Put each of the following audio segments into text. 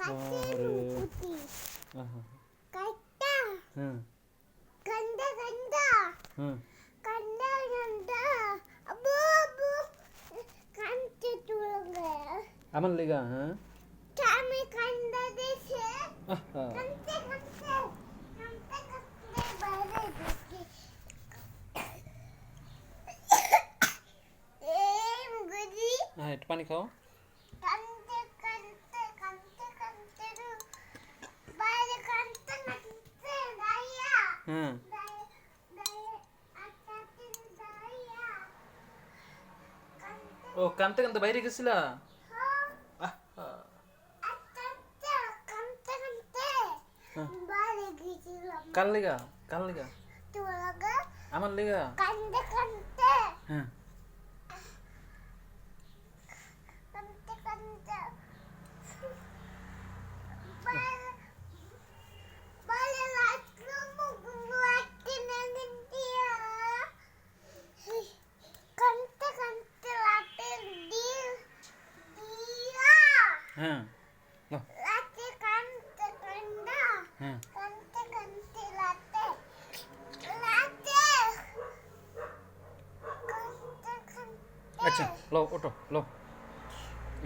আরে আহা হ্যাঁ হ্যাঁ আমার লেগা হ্যাঁ আহা হ্যাঁ একটু পানি খাও হ্যাঁ ও কানতে কানতে বাইরে গেছিলা আহা কার লেগা কার লেগা আমার লেগা হ্যাঁ হ্যাঁ নাও, হ্যাঁ আচ্ছা লো ওঠো লো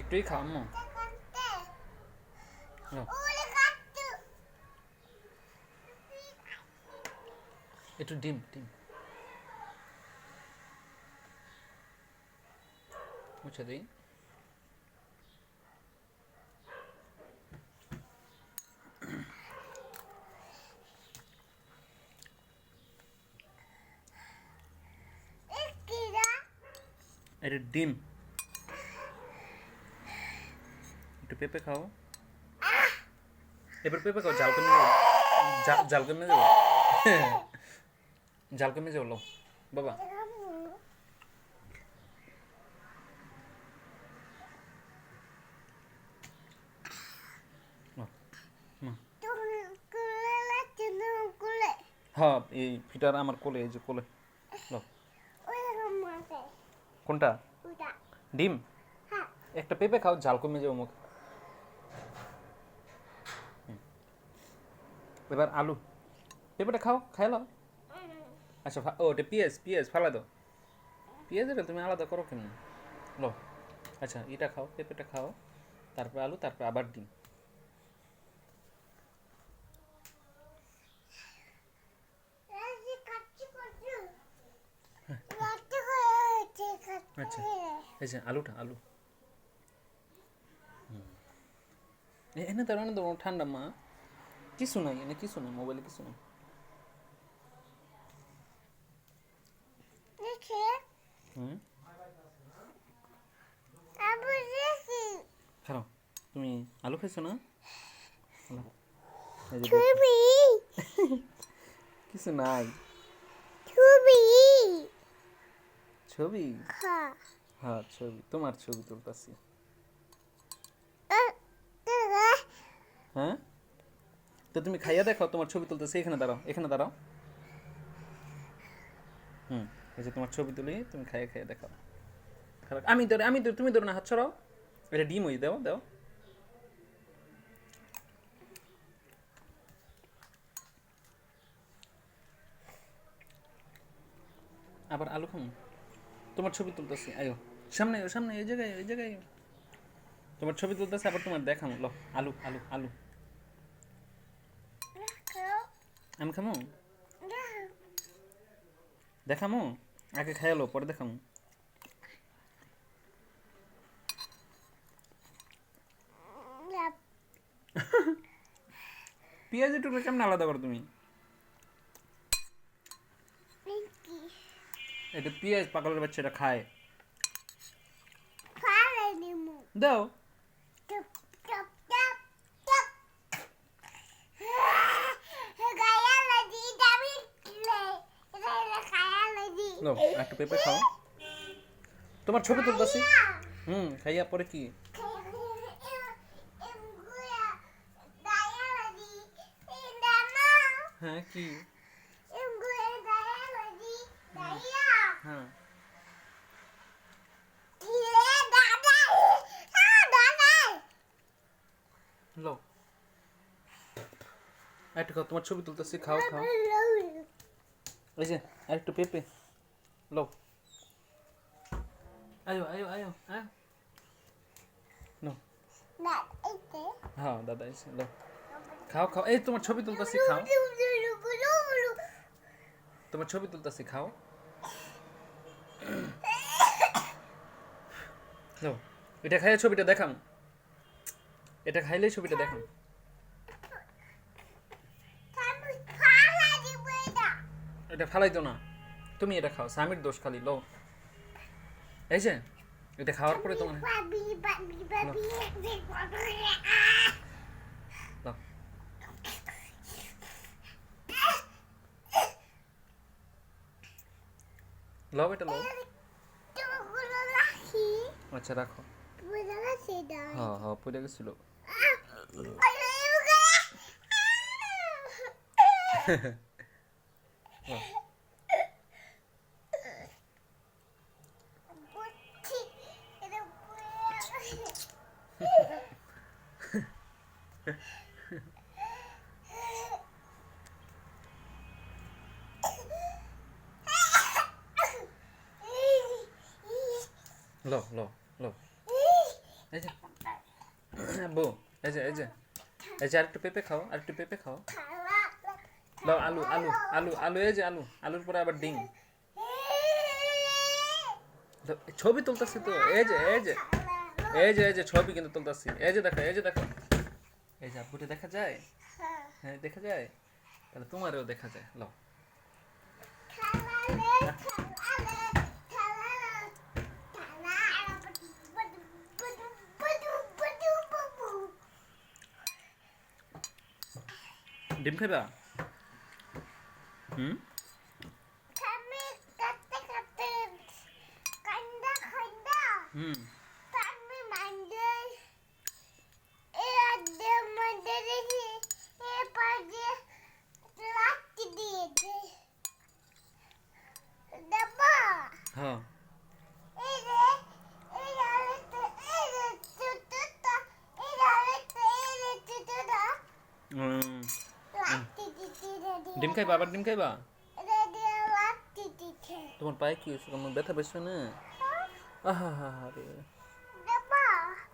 একটুই খাও আম্মু লো একটু ডিম ডিম মুছে দিই এটা ডিম একটু পেঁপে খাও এবার পেঁপে খাও জাল কমে যাও জাল কমে যাও জাল কমে যাও লো বাবা হ্যাঁ এই ফিটার আমার কোলে এই যে কোলে লো কোনটা ডিম একটা পেঁপে খাও ঝাল কমে যাও মুখ এবার আলু পেঁপেটা খাও খাই নাও আচ্ছা ও ওটা পেঁয়াজ পেঁয়াজ ফালা দাও পেঁয়াজটা তুমি আলাদা করো কেন লো আচ্ছা এটা খাও পেঁপেটা খাও তারপর আলু তারপর আবার ডিম আচ্ছা এই যে আলুটা আলু এনে তো ঠান্ডা মা কিছু নাই এনে কিছু নাই মোবাইলে কিছু নাই হুম খাও তুমি আলু খাইছো না কিছু নাই ছবি হ্যাঁ ছবি তোমার ছবি তুলতেছি হ্যাঁ তো তুমি খাইয়া দেখো তোমার ছবি তুলতেছি এখানে দাঁড়াও হুম এই যে তোমার ছবি তুলি তুমি খাইয়া খাইয়া দেখাও আমি ধরে তুমি ধরো না হাত ছড়াও এটা ডিম হই দাও দাও আবার আলু খাম তোমার ছবি তুলতেছি আয়ো সামনে সামনে এই জায়গায় তোমার ছবি তুলতেছে আবার তোমার দেখামো লো আলু আলু আলু আমি খামো দেখামো আগে খাইলো পরে দেখামো পেঁয়াজের টুকরো কেমন আলাদা করো তুমি এটা পেঁয়াজ পাগলের বাচ্চাটা খায় দাও একটু পেঁপে খাও তোমার ছবি তুলতেছি খাইয়া পরে কি হ্যাঁ কি হ্যাঁ লো আরেকটু খাও, তোমার ছবি তুলতেছি, খাও খাও। এই যে আরেকটু পেঁপে লো, আয়ো আয়ো আয়ো আয়ো নো। হ্যাঁ দাদা এসে লো, খাও খাও। এই তোমার ছবি তুলতেছি, খাও। তোমার ছবি তুলতেছি, খাও। লো, এটা খাইয়ে ছবিটা দেখাম, এটা খাইলেই ছবিটা দেখাম। এটা ফালাইতো না, তুমি এটা খাও, স্বামীর দোষ খালি। লো, এই যে এটা খাওয়ার পরে তোমার লো, লও এটা লও। আচ্ছা রাখো। হ্যাঁ হ্যাঁ পড়ে গেছিল। লো লো লো, এই যে আব্বু, এই যে এই যে এই যে আরেকটু পেঁপে খাও, আরেকটু পেঁপে খাও। দাও আলু আলু আলু আলু, এই যে আলু, আলুর পরে আবার ডিম। ছবি তুলতেছি তো, এই যে এই যে এই যে এই যে ছবি কিন্তু তুলতেছি। এই যে দেখো, এই যে দেখো, এই যে আব্বুটা দেখা যায়। হ্যাঁ দেখা যায়, তাহলে তোমারও দেখা যায়। লো, ডিম খাইবা? হুম, হুম। হ্যাঁ হুম। ডিম খাইবা? আবার ডিম খাইবা? তোমার পায়ে কি হয়েছে? তোমার ব্যথা পেয়েছো না? আহা হা হা রে।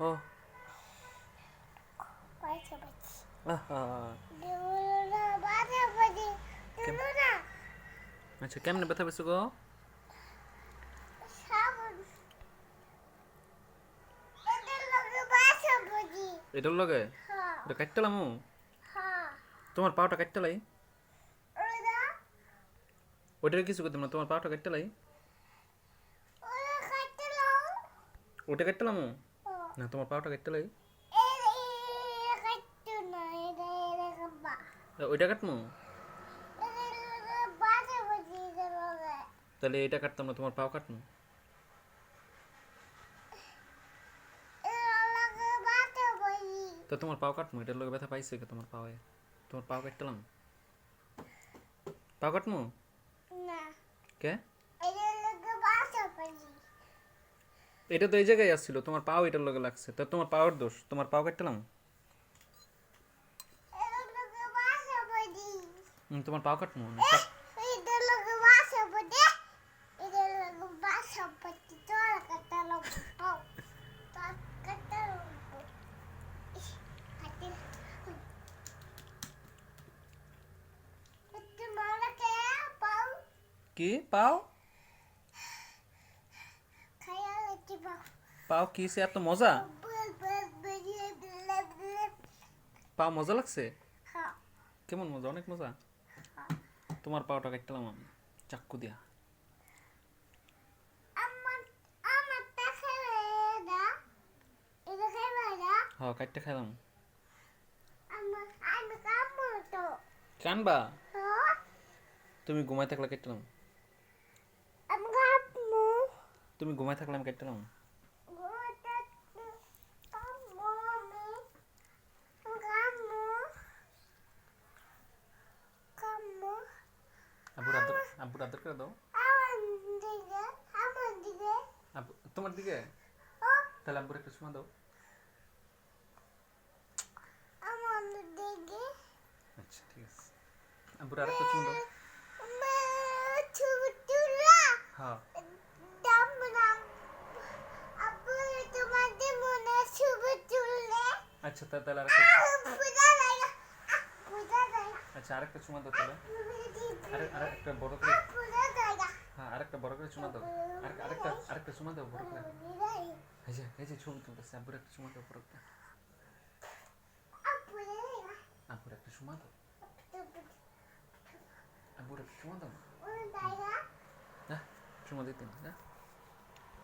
ও আহা। আচ্ছা কেমনে ব্যথা পেয়েছো গো? এটার লগে এটা কাটতেলাম। তোমার পাওটা কাটতেলাই, ওইটার কিছু করতাম না। তোমার পাওটা কাটতেলাই, ওইটা কাটতেলাম না। তোমার পাওটা কাটতেলাই, ওইটা কাটমু। তাহলে এটা কাটতাম না, তোমার পাও কাটমু। তো তোমার পাও কাটমু, এটার লগে ব্যথা পাইছে কে তোমার পাওয়ে? তোমার পাও কাটতেলাম, পাও কাটমু কে? এটা তো এই জায়গায় আসছিল, তোমার পাও এটার লগে লাগছে, তো তোমার পাওয়ার দোষ। তোমার পাও কাটতেলাম, তোমার পাও কাটমু না। কি পাও? পাও কিসে এত মজা? পাও মজা লাগছে? কেমন মজা? অনেক মজা। তোমার পাওটা কাটলাম আমি চাক্কু দিয়া। হ্যাঁ কাটতে খাইলাম। কানবা? তুমি ঘুমাই থাকলে কাটলাম, তুমি ঘুমাই থাকলে আমি কাটলাম। আব্বুর আদর, আব্বুর আদর করে দাও। আব্বু তোমার দিকে? তাহলে আব্বুর একটা সময় দাও। আচ্ছা ঠিক আছে আব্বুর আরেকটা চুমু দাও হ্যাঁ আচ্ছা তাহলে আচ্ছা আরেকটা চুমা দাও তাহলে আরেকটা বড় করে হ্যাঁ আরেকটা বড় করে চুমা দাও আরেকটা চুমা দাও বড় করে এই যে ছবি তুলতেছে আব্বুর একটা চুমা দাও বড় করে আব্বুর একটা চুমা দাও আব্বুর একটা চুমা দাও না চুমা দিতে না